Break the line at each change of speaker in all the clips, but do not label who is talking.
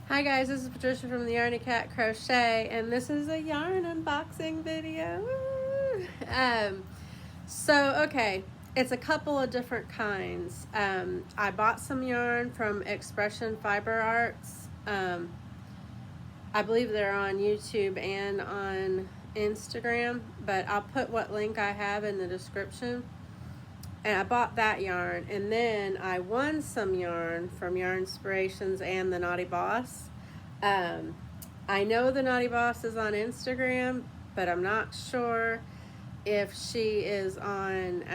Hi guys, this is Patricia from the Yarny Cat Crochet, and this is a yarn unboxing video. Okay, it's a couple of different kinds. I bought some yarn from Expression Fiber Arts. I believe they're on YouTube and on Instagram, but I'll put what link I have in the description. And I bought that yarn, and then I won some yarn from Yarn Inspirations and the Knotty Boss. I know the Knotty Boss is on Instagram, but I'm not sure if she is on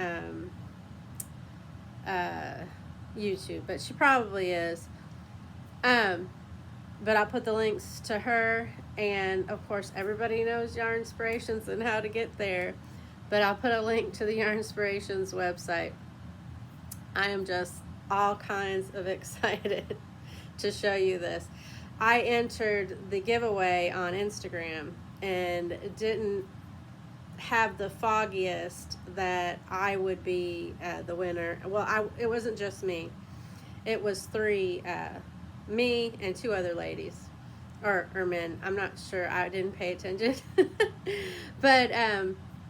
YouTube, but she probably is. But I'll put the links to her, and of course everybody knows Yarn Inspirations and how to get there. But I'll put a link to the Yarn Inspirations website. I am just all kinds of excited to show you this. I entered the giveaway on Instagram and didn't have the foggiest that I would be the winner. Well, it wasn't just me. It was three, me and two other ladies. Or men. I'm not sure. I didn't pay attention. But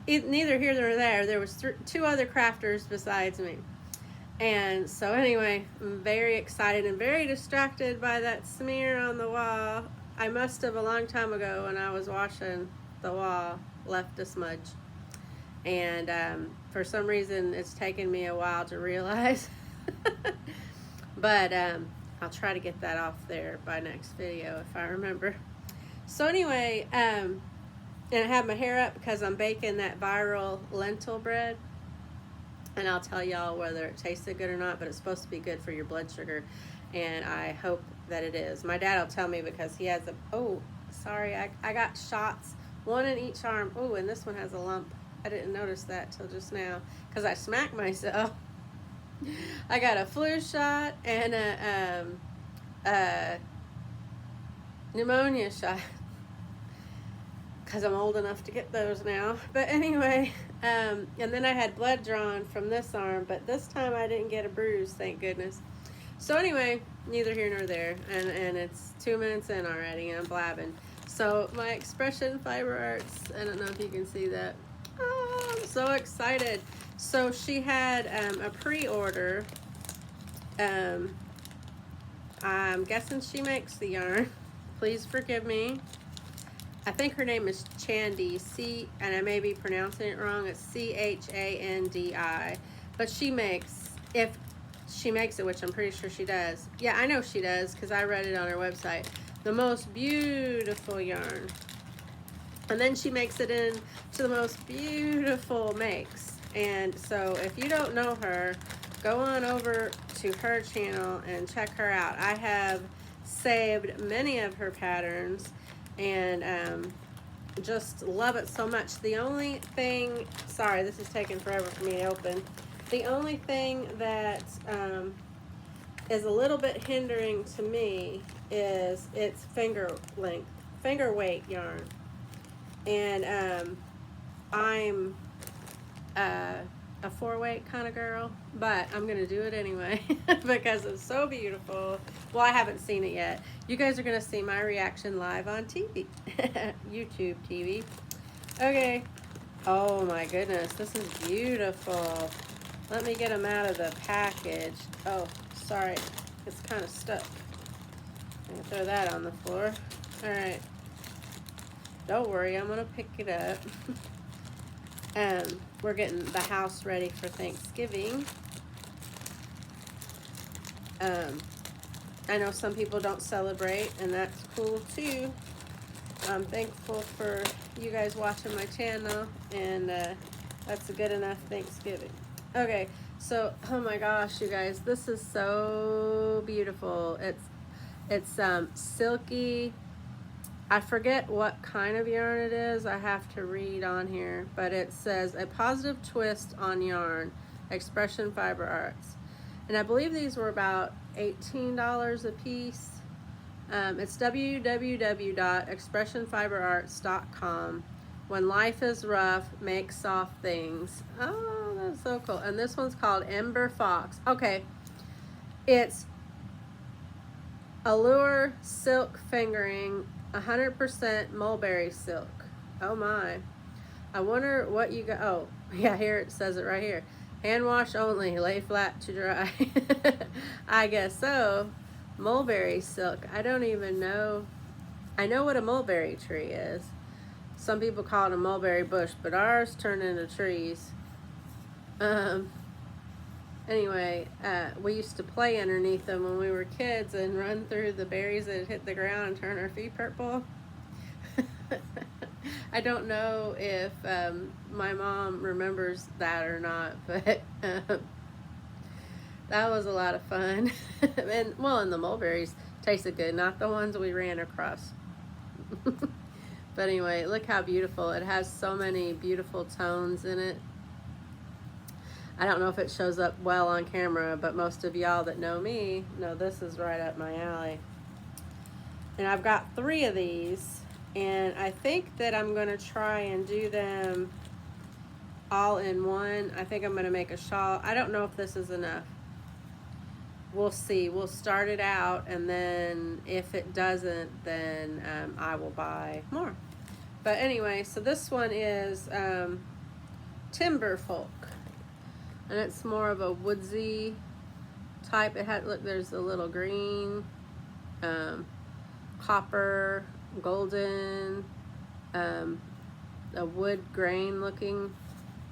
neither here nor there. There was two other crafters besides me. And so anyway, I'm very excited and very distracted by that smear on the wall. I must have a long time ago when I was washing the wall left a smudge. And for some reason it's taken me a while to realize. But I'll try to get that off there by next video if I remember. So anyway, and I have my hair up because I'm baking that viral lentil bread. And I'll tell y'all whether it tasted good or not, but it's supposed to be good for your blood sugar. And I hope that it is. My dad will tell me because he has oh, sorry, I got shots, one in each arm. Oh, and this one has a lump. I didn't notice that till just now because I smacked myself. I got a flu shot and a pneumonia shot because I'm old enough to get those now. But anyway, and then I had blood drawn from this arm, but this time I didn't get a bruise, thank goodness. So anyway, neither here nor there, and it's 2 minutes in already and I'm blabbing. So my Expression Fiber Arts, I don't know if you can see that. Oh, I'm so excited. So she had a pre-order. I'm guessing she makes the yarn. Please forgive me. I think her name is Chandy, and I may be pronouncing it wrong. It's C-H-A-N-D-I. But she makes, if she makes it, which I'm pretty sure she does. Yeah, I know she does because I read it on her website. The most beautiful yarn. And then she makes it into the most beautiful makes. And so if you don't know her, go on over to her channel and check her out. I have saved many of her patterns and just love it so much. The only thing, sorry, this is taking forever for me to open. The only thing that is a little bit hindering to me is its finger weight yarn. And I'm a 4-weight kind of girl, but I'm gonna do it anyway because it's so beautiful. Well, I haven't seen it yet. You guys are gonna see my reaction live on TV, YouTube TV. Okay. Oh my goodness, this is beautiful. Let me get them out of the package. Oh, sorry, it's kind of stuck. I'm gonna throw that on the floor. All right. Don't worry, I'm gonna pick it up. We're getting the house ready for Thanksgiving. I know some people don't celebrate, and that's cool too. I'm thankful for you guys watching my channel, and that's a good enough Thanksgiving. Okay, so oh my gosh, you guys, this is so beautiful. It's silky. I forget what kind of yarn it is. I have to read on here, but it says a positive twist on yarn, Expression Fiber Arts. And I believe these were about $18 a piece. It's www.expressionfiberarts.com. When life is rough, make soft things. Oh, that's so cool. And this one's called Ember Fox. Okay, it's Allure silk fingering, 100% mulberry silk. Oh my. I wonder what you got. Oh, yeah, here it says it right here. Hand wash only, lay flat to dry. I guess so. Mulberry silk. I don't even know. I know what a mulberry tree is. Some people call it a mulberry bush, but ours turn into trees. Anyway, we used to play underneath them when we were kids and run through the berries that hit the ground and turn our feet purple. I don't know if my mom remembers that or not, but that was a lot of fun. And the mulberries tasted good, not the ones we ran across. But anyway, look how beautiful. It has so many beautiful tones in it. I don't know if it shows up well on camera, but most of y'all that know me know this is right up my alley. And I've got 3 of these, and I think that I'm going to try and do them all in one. I think I'm going to make a shawl. I don't know if this is enough. We'll see. We'll start it out, and then if it doesn't, then I will buy more. But anyway, so this one is Timber Folk, and it's more of a woodsy type. It had, look, there's a little green, copper, golden, a wood grain looking,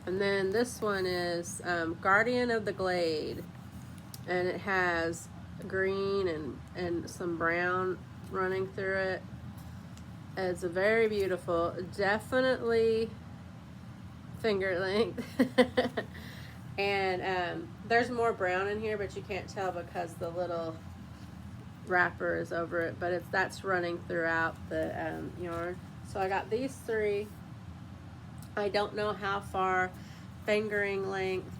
and then this one is Guardian of the Glade. And it has green and some brown running through it. It's a very beautiful, definitely finger length. And there's more brown in here, but you can't tell because the little wrapper is over it. But that's running throughout the yarn. So I got these 3. I don't know how far fingering length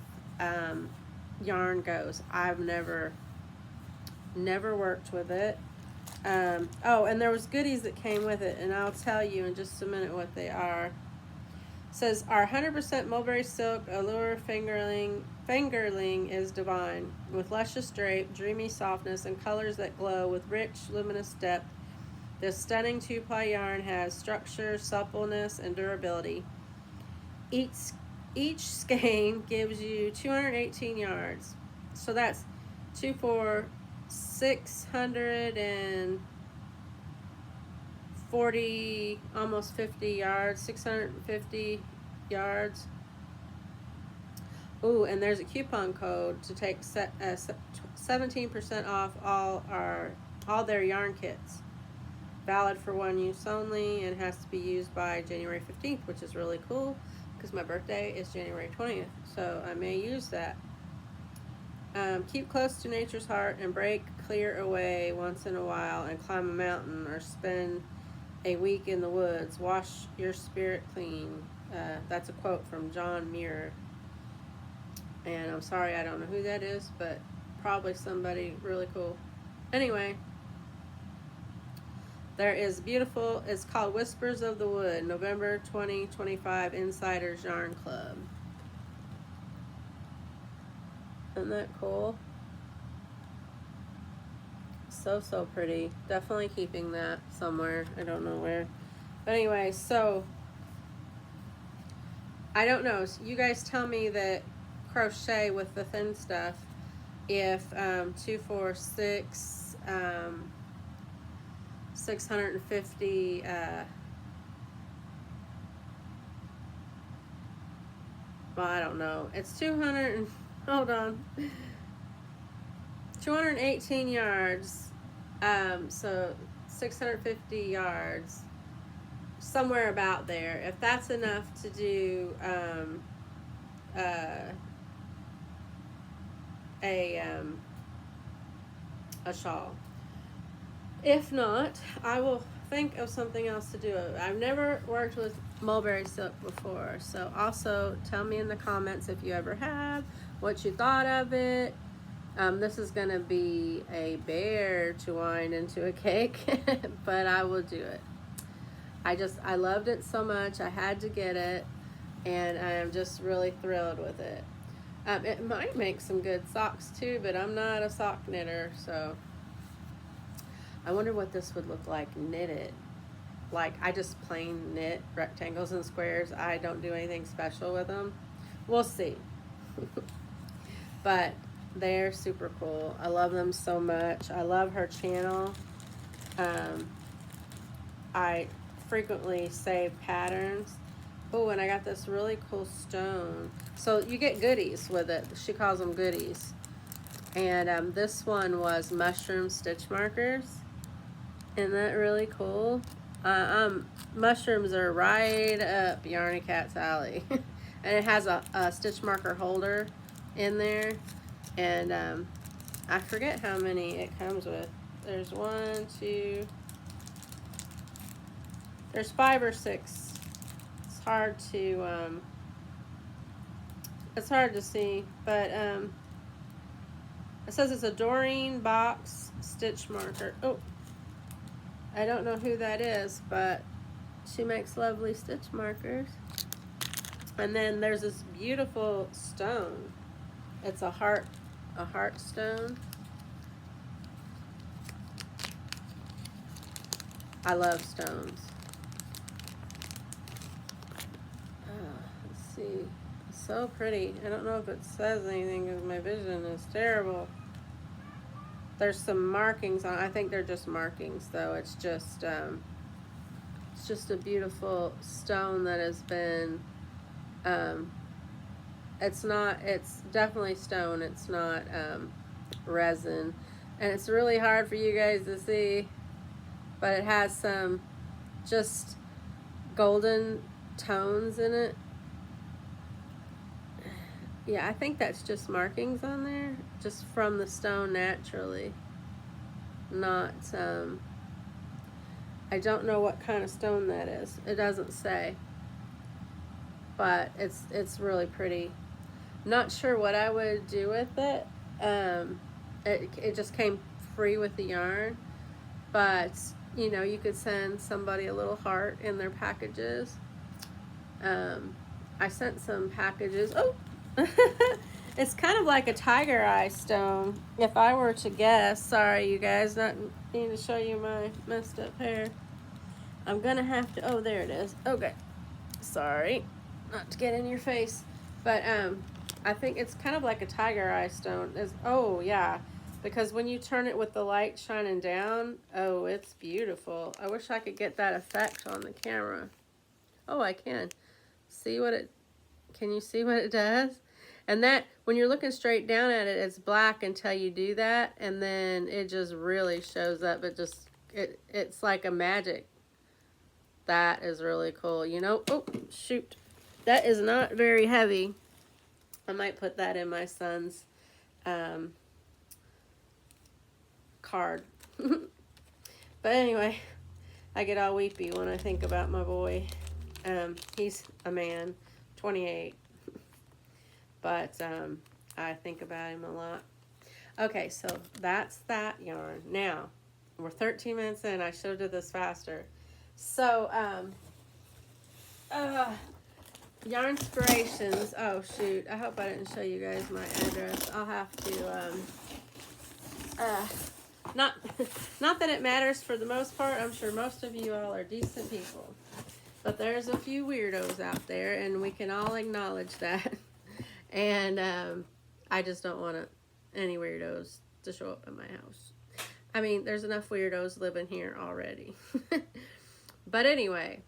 yarn goes. I've never worked with it. Oh, and there was goodies that came with it, and I'll tell you in just a minute what they are. It says our 100% mulberry silk allure fingerling is divine, with luscious drape, dreamy softness, and colors that glow with rich, luminous depth. This stunning 2-ply yarn has structure, suppleness, and durability. Each skein gives you 218 yards. So that's 2, 4, 640, almost 50 yards, 650 yards. Ooh, and there's a coupon code to take 17% off all their yarn kits. Valid for 1 use only, and has to be used by January 15th, which is really cool, because my birthday is January 20th, so I may use that. Keep close to nature's heart and break clear away once in a while and climb a mountain or spend a week in the woods. Wash your spirit clean. That's a quote from John Muir. And I'm sorry, I don't know who that is, but probably somebody really cool. Anyway, there is beautiful, it's called Whispers of the Wood, November 2025 Insiders Yarn Club. Isn't that cool? So pretty. Definitely keeping that somewhere. I don't know where. But anyway, so I don't know. So you guys tell me that crochet with the thin stuff, if 2, 4, 6, 650 well, I don't know. It's 200 hold on. 218 yards. So 650 yards. Somewhere about there. If that's enough to do a shawl. If not, I will think of something else to do. I've never worked with mulberry silk before, so also tell me in the comments if you ever have, what you thought of it. This is gonna be a bear to wind into a cake, but I will do it. I loved it so much, I had to get it, and I am just really thrilled with it. It might make some good socks too, but I'm not a sock knitter, so. I wonder what this would look like knitted. Like, I just plain knit rectangles and squares. I don't do anything special with them. We'll see. But they're super cool. I love them so much. I love her channel. I frequently save patterns. Oh, and I got this really cool stone. So you get goodies with it. She calls them goodies. And this one was mushroom stitch markers. Isn't that really cool? Mushrooms are right up Yarny Cat's alley. And it has a stitch marker holder in there. And I forget how many it comes with. There's 1, 2, there's 5 or 6. It's hard to see, but it says it's a Doreen box stitch marker. Oh, I don't know who that is, but she makes lovely stitch markers. And then there's this beautiful stone. It's a heart stone. I love stones. Let's see. It's so pretty. I don't know if it says anything because my vision is terrible. There's some markings on. I think they're just markings, though. It's just a beautiful stone that has been. It's definitely stone. It's not resin, and it's really hard for you guys to see, but it has some just golden tones in it. Yeah, I think that's just markings on there, just from the stone naturally. Not, I don't know what kind of stone that is. It doesn't say. But it's really pretty. Not sure what I would do with it. It just came free with the yarn. But, you know, you could send somebody a little heart in their packages. I sent some packages. Oh! It's kind of like a tiger eye stone, if I were to guess. Sorry, you guys, not need to show you my messed up hair. I'm gonna have to. Oh, there it is. Okay, sorry, not to get in your face, but I think it's kind of like a tiger eye stone. Oh yeah, because when you turn it with the light shining down, oh, it's beautiful. I wish I could get that effect on the camera. Oh, I can. See what it. Can you see what it does? And that, when you're looking straight down at it, it's black until you do that, and then it just really shows up. It's like a magic. That is really cool. You know, oh, shoot. That is not very heavy. I might put that in my son's card. But anyway, I get all weepy when I think about my boy. He's a man, 28. But I think about him a lot. Okay, so that's that yarn. Now, we're 13 minutes in. I should have did this faster. So, Yarnspirations. Oh, shoot. I hope I didn't show you guys my address. I'll have to, not that it matters for the most part. I'm sure most of you all are decent people. But there's a few weirdos out there, and we can all acknowledge that. And I just don't want any weirdos to show up at my house. I mean, there's enough weirdos living here already. But anyway,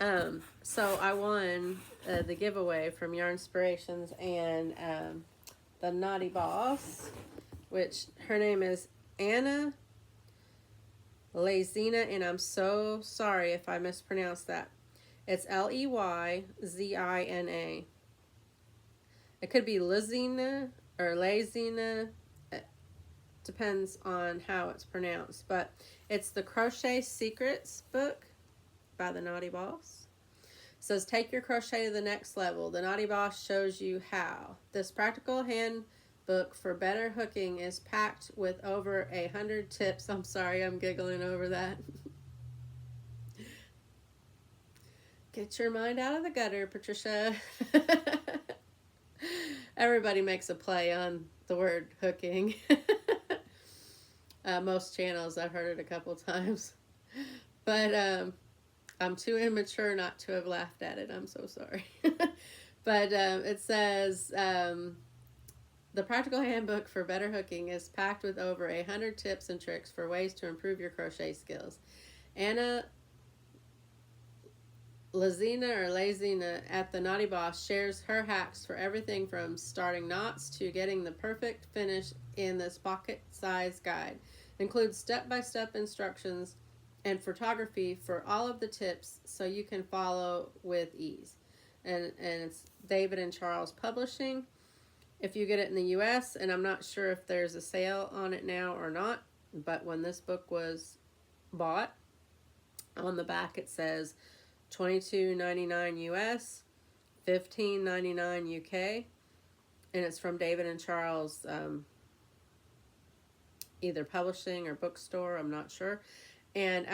so I won the giveaway from Yarnspirations and the Knotty Boss, which her name is Anna Lezina, and I'm so sorry if I mispronounced that. It's Leyzina. It could be Lezina or Lezina. It depends on how it's pronounced. But it's the Crochet Secrets book by the Knotty Boss. It says, take your crochet to the next level. The Knotty Boss shows you how. This practical handbook for better hooking is packed with over 100 tips. I'm sorry, I'm giggling over that. Get your mind out of the gutter, Patricia. Everybody makes a play on the word hooking. Most channels, I've heard it a couple times. But I'm too immature not to have laughed at it. I'm so sorry. But it says, the Practical Handbook for Better Hooking is packed with over 100 tips and tricks for ways to improve your crochet skills. Anna Lazina at the Knotty Boss shares her hacks for everything from starting knots to getting the perfect finish in this pocket-sized guide. Includes step-by-step instructions and photography for all of the tips so you can follow with ease. And it's David and Charles Publishing. If you get it in the US, and I'm not sure if there's a sale on it now or not, but when this book was bought, on the back it says $22.99 US, $15.99 UK, and it's from David and Charles, either publishing or bookstore, I'm not sure. And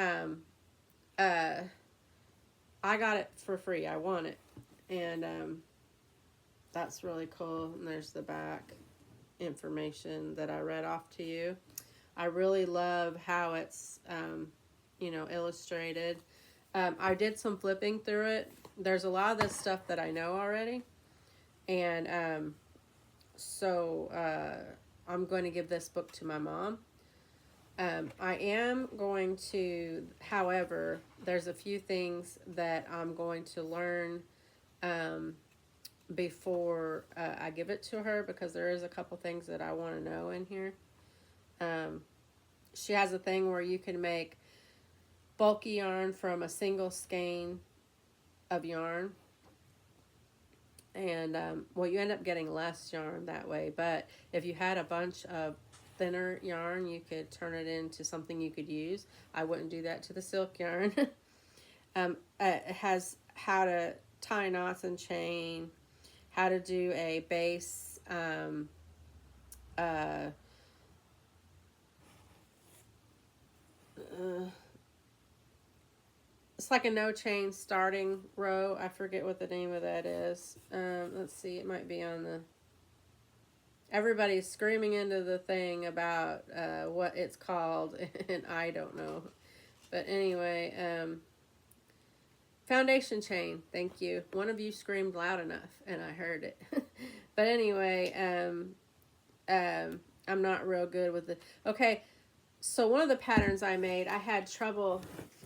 I got it for free. I won it, and that's really cool. And there's the back information that I read off to you. I really love how it's illustrated. I did some flipping through it. There's a lot of this stuff that I know already, and so I'm going to give this book to my mom. I am going to, however, there's a few things that I'm going to learn before I give it to her, because there is a couple things that I want to know in here. She has a thing where you can make bulky yarn from a single skein of yarn, and you end up getting less yarn that way, but if you had a bunch of thinner yarn, you could turn it into something you could use. I wouldn't do that to the silk yarn. It has how to tie knots and chain, how to do a base it's like a no chain starting row. I forget what the name of that is. Let's see, it might be on the, everybody's screaming into the thing about what it's called, and I don't know. But anyway, foundation chain. Thank you. One of you screamed loud enough, and I heard it. But anyway, I'm not real good with it. Okay, so one of the patterns I made, I had trouble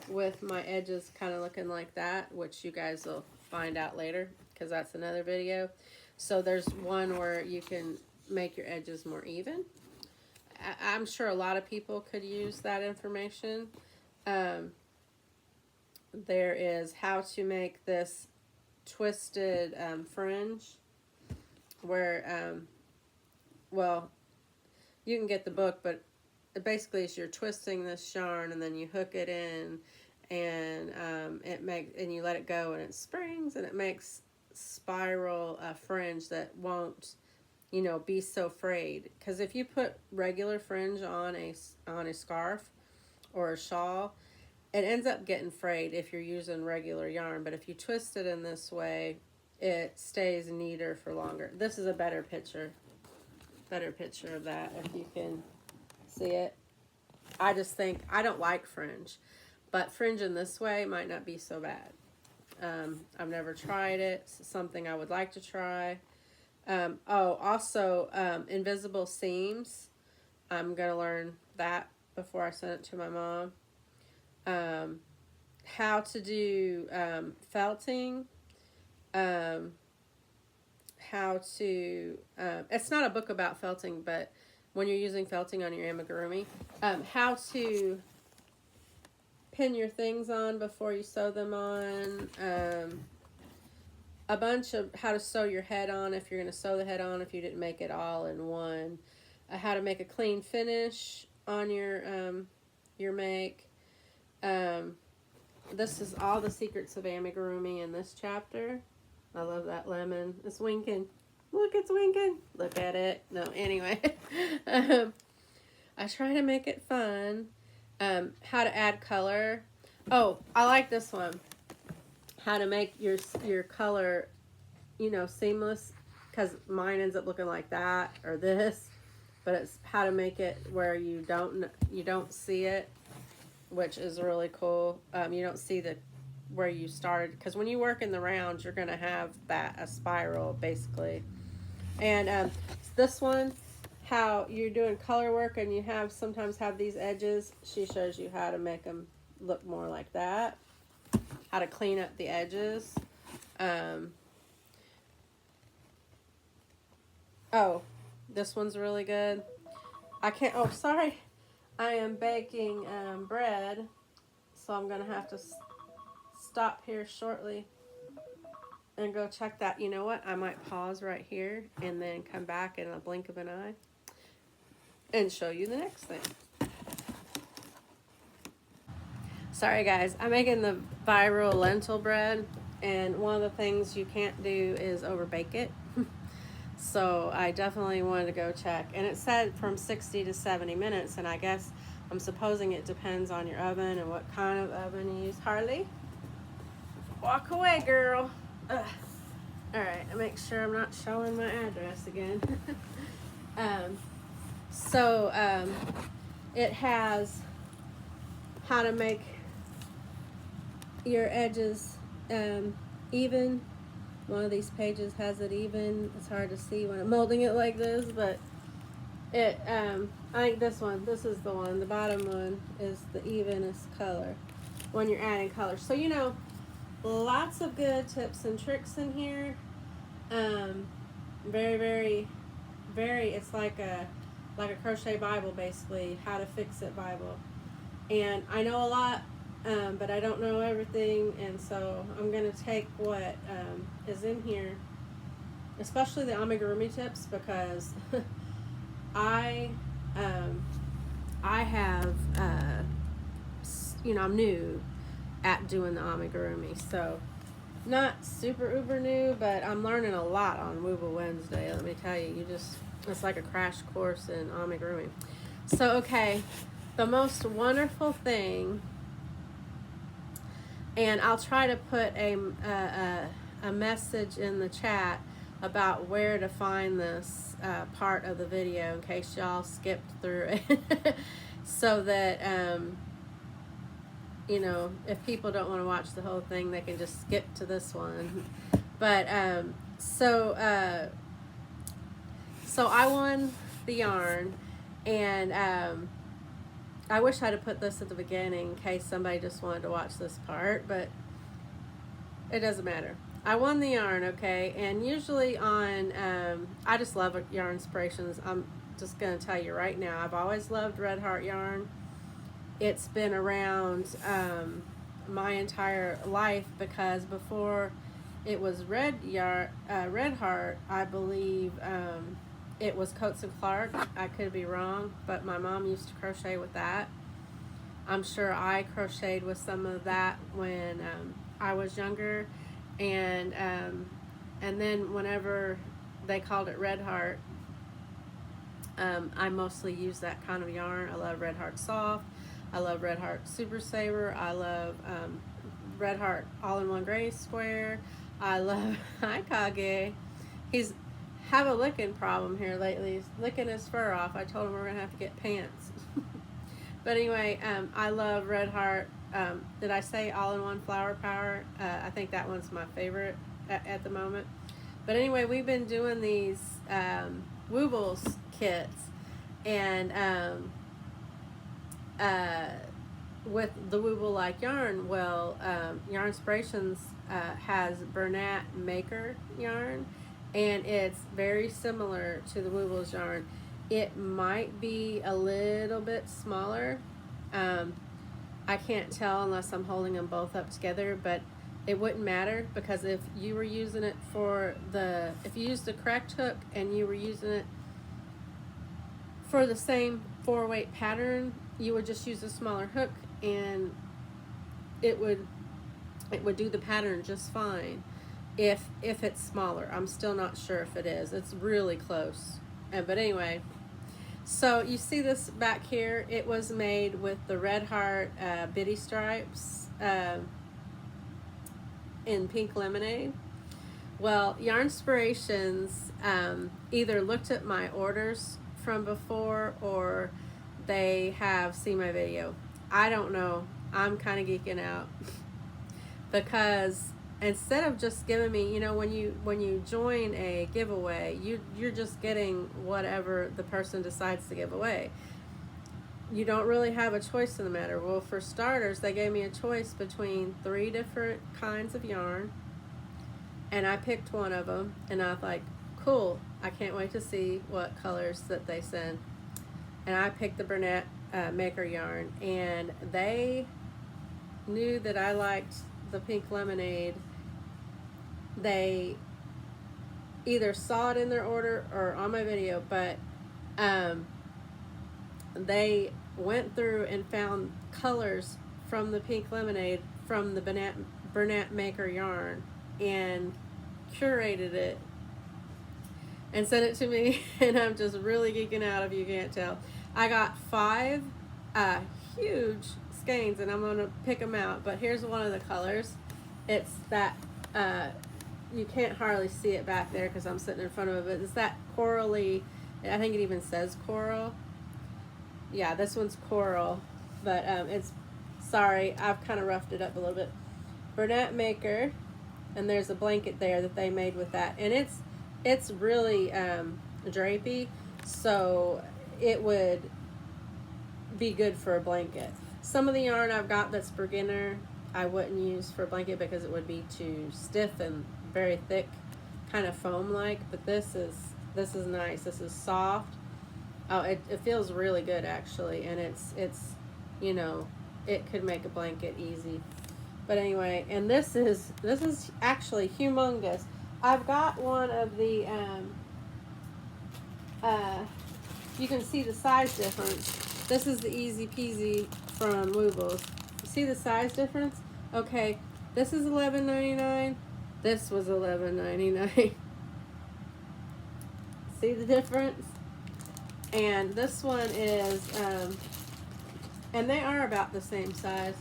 with my edges kind of looking like that, which you guys will find out later, because that's another video. So there's one where you can make your edges more even. I'm sure a lot of people could use that information. There is how to make this twisted fringe, where you can get the book, but it basically is you're twisting this yarn and then you hook it in, and you let it go and it springs and it makes spiral fringe that won't be so frayed. Because if you put regular fringe on a scarf or a shawl, it ends up getting frayed if you're using regular yarn. But if you twist it in this way, it stays neater for longer. This is a better picture of that, if you can see it. I just think, I don't like fringe, but fringe in this way might not be so bad. I've never tried it. It's something I would like to try. Also, invisible seams. I'm going to learn that before I send it to my mom. How to do felting. It's not a book about felting, but when you're using felting on your amigurumi, how to pin your things on before you sew them on. A bunch of how to sew your head on if you're going to sew the head on if you didn't make it all in one. How to make a clean finish on your make. This is all the secrets of amigurumi in this chapter. I love that lemon. It's winking. Look, it's winking. Look at it. No, anyway. I try to make it fun. How to add color. Oh, I like this one. How to make your color, seamless. Because mine ends up looking like that or this. but it's how to make it where you don't see it, which is really cool. You don't see where you started, because when you work in the rounds, you're gonna have a spiral basically. And this one, how you're doing color work and you sometimes have these edges. She shows you how to make them look more like that, how to clean up the edges. Oh, this one's really good. Oh, sorry. I am baking bread, so I'm going to have to stop here shortly and go check that. You know what? I might pause right here and then come back in a blink of an eye and show you the next thing. Sorry guys, I'm making the viral lentil bread, and one of the things you can't do is overbake it. So I definitely wanted to go check, and it said from 60 to 70 minutes, and I guess I'm supposing it depends on your oven and what kind of oven you use. Harley, walk away, girl. Ugh. All right, I make sure I'm not showing my address again. It has how to make your edges even. One of these pages has it even. It's hard to see when I'm molding it like this, but I think this is the one. The bottom one is the evenest color when you're adding color. So, you know, lots of good tips and tricks in here. Very, very, very, it's like a crochet Bible, basically, how to fix it Bible. And I know a lot, but I don't know everything, and so I'm going to take what is in here, especially the amigurumi tips, because I have, I'm new at doing the amigurumi, so not super uber new, but I'm learning a lot on Wooble Wednesday. Let me tell you, it's like a crash course in amigurumi. So, okay, the most wonderful thing, and I'll try to put a message in the chat about where to find this part of the video in case y'all skipped through it. So that, if people don't want to watch the whole thing, they can just skip to this one. But, so I won the yarn, and I wish I'd have put this at the beginning in case somebody just wanted to watch this part, but it doesn't matter. I won the yarn, okay, and usually on, I just love yarn inspirations. I'm just going to tell you right now, I've always loved Red Heart yarn. It's been around my entire life, because before it was Red Heart, I believe it was Coats and Clark. I could be wrong, but my mom used to crochet with that. I'm sure I crocheted with some of that when I was younger, and then whenever they called it Red Heart, I mostly use that kind of yarn. I love Red Heart Soft. I love Red Heart Super Saver. I love Red Heart All-in-One Gray Square. I love, hi Kage. He's have a licking problem here lately. He's licking his fur off. I told him we're gonna have to get pants. But anyway, I love Red Heart. Did I say All-in-One Flower Power? I think that one's my favorite at the moment. But anyway, we've been doing these Woobles kits, and with the Wooble Like Yarn, well, Yarn Inspirations has Bernat Maker yarn, and it's very similar to the Woobles yarn. It might be a little bit smaller. I can't tell unless I'm holding them both up together, but it wouldn't matter, because if you were using it if you used the correct hook and you were using it for the same 4-weight pattern, you would just use a smaller hook and it would do the pattern just fine. If it's smaller, I'm still not sure if it is. It's really close. But anyway, so you see this back here, it was made with the Red Heart Biddy Stripes in Pink Lemonade. Well, Yarn Inspirations either looked at my orders from before or they have seen my video. I don't know. I'm kind of geeking out because instead of just giving me, you know, when you join a giveaway, you're just getting whatever the person decides to give away. You don't really have a choice in the matter. Well, for starters, they gave me a choice between 3 different kinds of yarn, and I picked one of them, and I was like, cool, I can't wait to see what colors that they send. And I picked the Bernat Maker yarn, and they knew that I liked the pink lemonade. They either saw it in their order or on my video, but they went through and found colors from the pink lemonade from the Bernat Maker yarn and curated it and sent it to me. And I'm just really geeking out if you can't tell. I got 5 huge skeins, and I'm gonna pick them out, but here's one of the colors. It's that you can't hardly see it back there because I'm sitting in front of it, but it's that corally, I think it even says coral. Yeah, this one's coral, but it's, sorry, I've kind of roughed it up a little bit. Bernat Maker, and there's a blanket there that they made with that, and it's really drapey, so it would be good for a blanket. Some of the yarn I've got that's beginner, I wouldn't use for a blanket because it would be too stiff and very thick, kind of foam-like, but this is nice. This is soft. Oh, it feels really good actually, and it's you know, it could make a blanket easy. But anyway, and this is actually humongous. I've got one of the you can see the size difference. This is the Easy Peasy from Woobles. You see the size difference? Okay, this is $11.99. This was $11.99. See the difference? And this one is, and they are about the same size.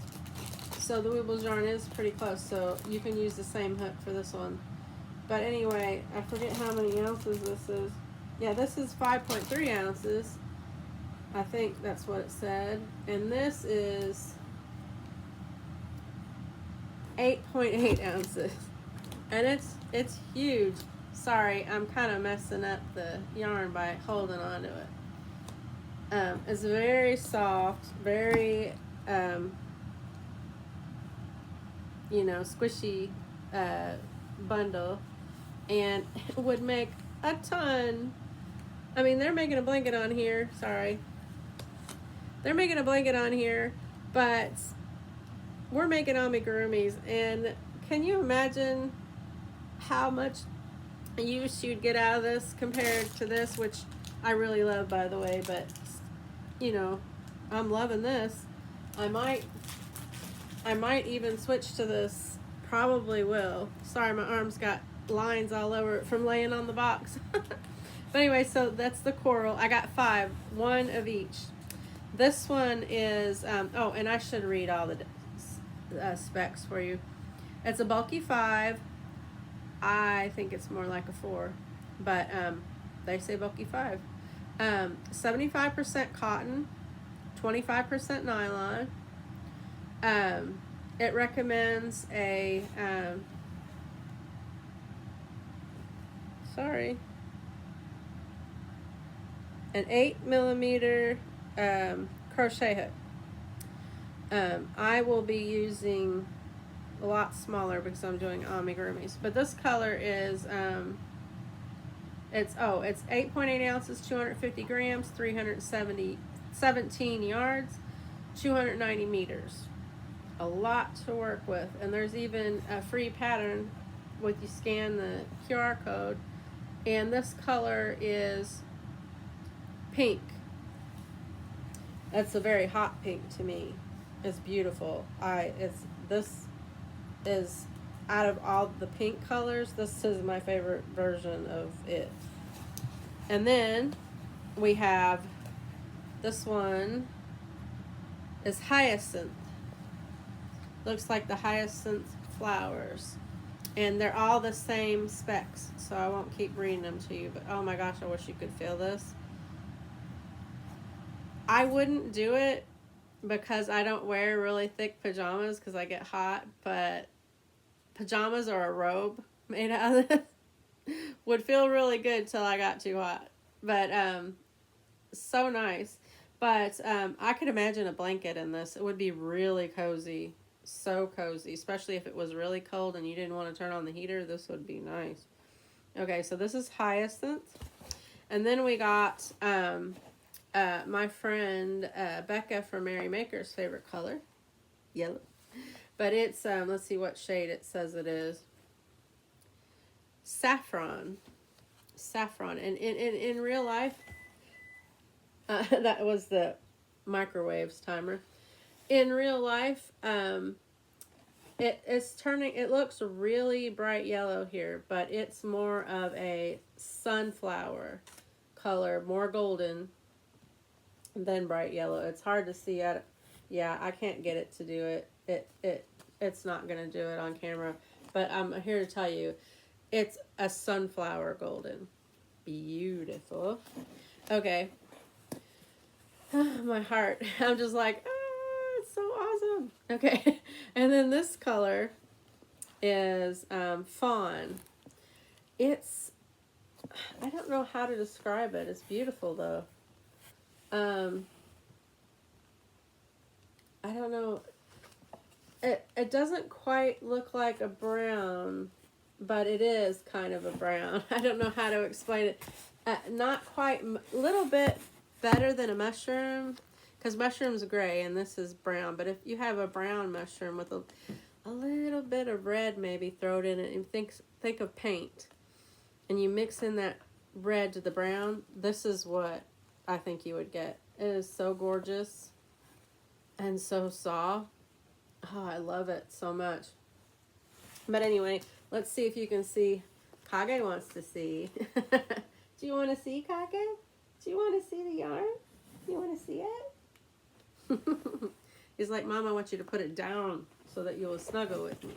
So the Woobles yarn is pretty close, so you can use the same hook for this one. But anyway, I forget how many ounces this is. Yeah, this is 5.3 ounces. I think that's what it said. And this is 8.8 ounces. And it's huge. Sorry, I'm kind of messing up the yarn by holding on to it. It's very soft, very, you know, squishy bundle, and it would make a ton. I mean, they're making a blanket on here. Sorry. They're making a blanket on here, but we're making amigurumis, and can you imagine how much use you'd get out of this compared to this, which I really love, by the way, but you know, I'm loving this. I might even switch to this. Probably will. Sorry, my arm's got lines all over it from laying on the box. But anyway, so that's the coral. I got 5, 1 of each. This one is, oh, and I should read all the specs for you. It's a bulky 5. I think it's more like a 4, but they say bulky 5. 75% cotton, 25% nylon. It recommends a, an 8mm crochet hook. I will be using a lot smaller because I'm doing amigurumis. But this color is, it's 8.8 ounces, 250 grams, 317 yards, 290 meters. A lot to work with. And there's even a free pattern with you scan the QR code. And this color is pink. That's a very hot pink to me. It's beautiful. This is, out of all the pink colors, this is my favorite version of it. And then we have, this one is hyacinth. Looks like the hyacinth flowers. And they're all the same specs, so I won't keep reading them to you. But oh my gosh, I wish you could feel this. I wouldn't do it because I don't wear really thick pajamas because I get hot, but pajamas or a robe made out of this would feel really good till I got too hot. But so nice. But I could imagine a blanket in this. It would be really cozy. So cozy, especially if it was really cold and you didn't want to turn on the heater. This would be nice. Okay, so this is Hyacinth. And then we got my friend Becca from Mary Maker's favorite color, yellow. But it's, let's see what shade it says it is. Saffron. Saffron. And in real life, that was the microwaves timer. In real life, it's turning, it looks really bright yellow here, but it's more of a sunflower color, more golden than bright yellow. It's hard to see at it. Yeah, I can't get it to do it. It's not going to do it on camera, but I'm here to tell you, it's a sunflower golden. Beautiful. Okay. My heart. I'm just like, it's so awesome. Okay. And then this color is fawn. It's, I don't know how to describe it. It's beautiful though. I don't know. It doesn't quite look like a brown, but it is kind of a brown. I don't know how to explain it. Not quite, a little bit better than a mushroom, because mushroom's gray and this is brown. But if you have a brown mushroom with a little bit of red maybe thrown in it, and think of paint, and you mix in that red to the brown, this is what I think you would get. It is so gorgeous and so soft. Oh, I love it so much. But anyway, let's see if you can see. Kage wants to see. Do you want to see, Kage? Do you want to see the yarn? You want to see it? He's like, Mom, I want you to put it down so that you'll snuggle with me.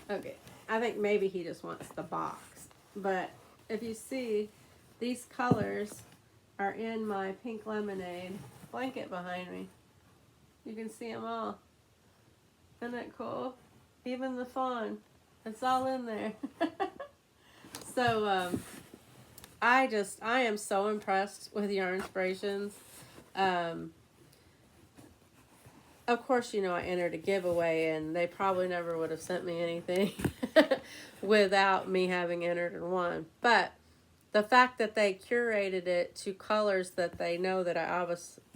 Okay, I think maybe he just wants the box. But if you see, these colors are in my pink lemonade blanket behind me. You can see them all. Isn't that cool? Even the fawn. It's all in there. So, I am so impressed with Yarn Inspirations. Of course, you know, I entered a giveaway and they probably never would have sent me anything without me having entered and won. But the fact that they curated it to colors that they know that I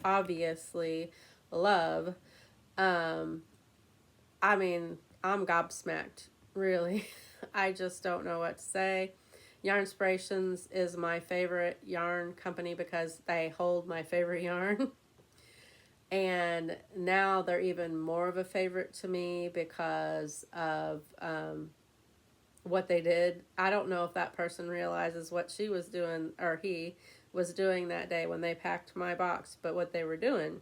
obviously love, I mean, I'm gobsmacked, really. I just don't know what to say. Yarn Inspirations is my favorite yarn company because they hold my favorite yarn. And now they're even more of a favorite to me because of what they did. I don't know if that person realizes what she was doing, or he was doing that day when they packed my box, but what they were doing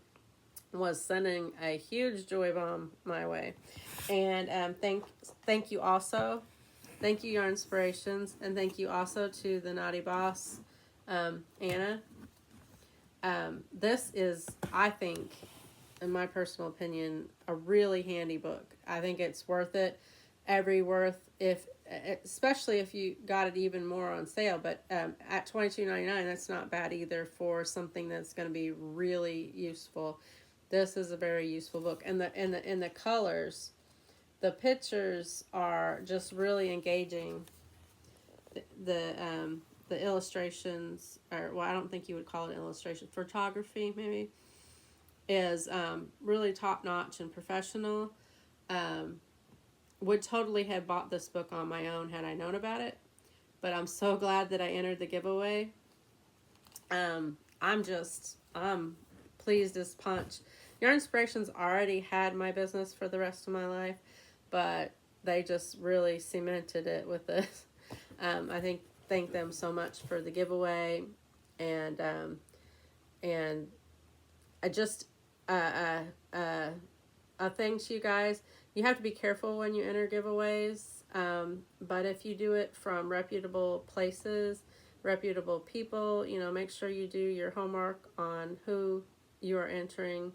was sending a huge joy bomb my way. And thank you also. Thank you, Yarn Inspirations, and thank you also to the Knotty Boss, Anna. This is, I think, in my personal opinion, a really handy book. I think it's worth it. Especially if you got it even more on sale. But at $22.99, that's not bad either for something that's going to be really useful. This is a very useful book, and the colors, the pictures are just really engaging. The illustrations, or well, I don't think you would call it illustration, photography maybe, is really top notch and professional. Would totally have bought this book on my own had I known about it, but I'm so glad that I entered the giveaway. I'm pleased as punch. Yarn Inspirations already had my business for the rest of my life, but they just really cemented it with this. I thank them so much for the giveaway, and I just a thing to you guys. You have to be careful when you enter giveaways, but if you do it from reputable places, reputable people, you know, make sure you do your homework on who you are entering.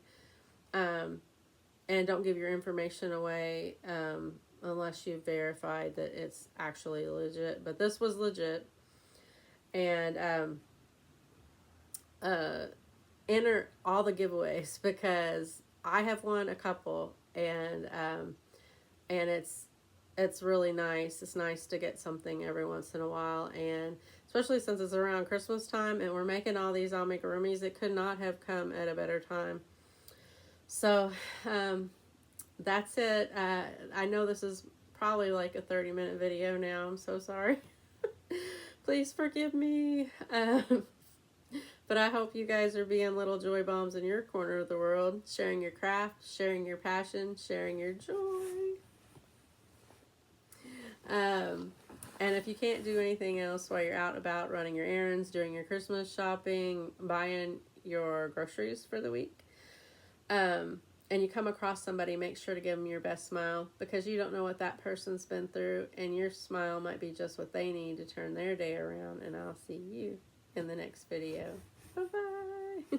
And don't give your information away unless you've verified that it's actually legit. But this was legit. And enter all the giveaways, because I have won a couple, and it's really nice. It's nice to get something every once in a while, and especially since it's around Christmas time and we're making all these amigurumis, it could not have come at a better time. So that's it. I know this is probably like a 30-minute video now. I'm so sorry. Please forgive me. But I hope you guys are being little joy bombs in your corner of the world, sharing your craft, sharing your passion, sharing your joy. And if you can't do anything else while you're out about running your errands, doing your Christmas shopping, buying your groceries for the week, and you come across somebody, make sure to give them your best smile, because you don't know what that person's been through, and your smile might be just what they need to turn their day around. And I'll see you in the next video. Bye-bye.